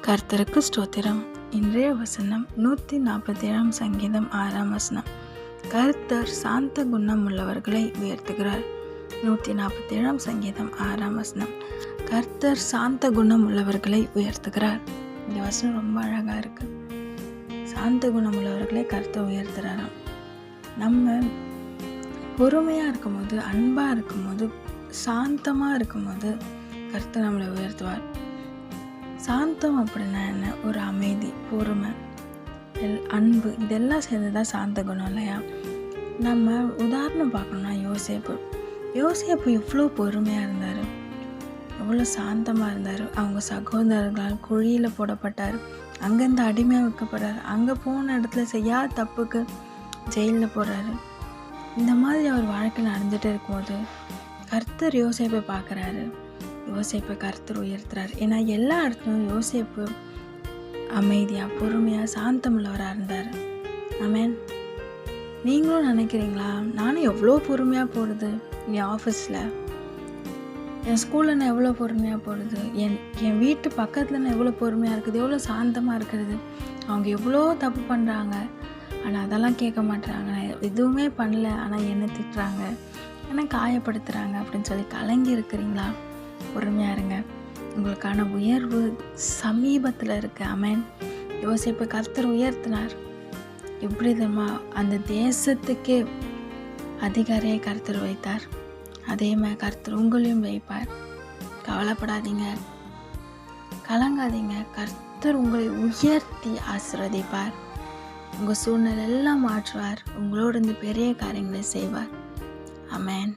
கர்த்தருக்கு ஸ்தோத்திரம். இன்றைய வசனம் 147 சங்கீதம் 6 வசனம். கர்த்தர் சாந்த குணம் உள்ளவர்களை உயர்த்துகிறார். 147 சங்கீதம் 6 வசனம். கர்த்தர் சாந்த குணம் உள்ளவர்களை உயர்த்துகிறார். இந்த வசனம் ரொம்ப அழகாக இருக்குது. சாந்த குணம் உள்ளவர்களை கர்த்தர் உயர்த்துகிறாராம். நம்ம பொறுமையாக இருக்கும்போது, அன்பாக இருக்கும்போது, சாந்தமாக இருக்கும்போது கர்த்தர் நம்மளை உயர்த்துவார். சாந்தம் அப்படின்னா என்ன? ஒரு அமைதி, பொறுமை, அன்பு, இதெல்லாம் சேர்ந்து தான் சாந்த குணம் இல்லையா? நம்ம உதாரணம் பார்க்கணும்னா யோசேப்பு எவ்வளோ பொறுமையாக இருந்தார், எவ்வளோ சாந்தமாக இருந்தார். அவங்க சகோதரர்களால் குழியில் போடப்பட்டார், அங்கேருந்து அடிமையாக வைக்கப்படுறாரு, அங்கே போன இடத்துல செய்யாத தப்புக்கு ஜெயிலில் போடுறாரு. இந்த மாதிரி அவர் வாழ்க்கையில் நடந்துகிட்டே இருக்கும்போது கர்த்தர் யோசேப்பை பார்க்குறாரு. யோசேப்பை கர்த்தர் உயர்த்துறாரு. ஏன்னா எல்லா இடத்துலையும் யோசேப்பு அமைதியாக, பொறுமையாக, சாந்தமுள்ளவராக இருந்தார். ஆமென். நீங்களும் நினைக்கிறீங்களா, நானும் எவ்வளோ பொறுமையாக போடுது என் ஆஃபீஸில், என் ஸ்கூலில் நான் எவ்வளோ பொறுமையாக போடுது, என் வீட்டு பக்கத்தில் நான் எவ்வளோ பொறுமையாக இருக்குது, எவ்வளோ சாந்தமாக இருக்கிறது. அவங்க எவ்வளோ தப்பு பண்ணுறாங்க, ஆனால் அதெல்லாம் கேட்க மாட்டுறாங்க. எதுவுமே பண்ணல, ஆனால் என்ன திட்டுறாங்க, என்ன காயப்படுத்துகிறாங்க அப்படின்னு சொல்லி கலங்கி இருக்கிறீங்களா? பொறுமையாக இருங்க. உங்களுக்கான உயர்வு சமீபத்தில் இருக்கு. ஆமென். யோசேப்பை கர்த்தர் உயர்த்தினார். எப்படி தெரியுமா? அந்த தேசத்துக்கே அதிகாரியை கர்த்தர் வைத்தார். அதே மாதிரி கர்த்தர் உங்களையும் வைப்பார். கவலைப்படாதீங்க, கலங்காதீங்க. கர்த்தர் உங்களை உயர்த்தி ஆசீர்வதிப்பார். உங்கள் சூழ்நிலை எல்லாம் மாற்றுவார். உங்களோட இந்த பெரிய காரியங்களை செய்வார். ஆமென்.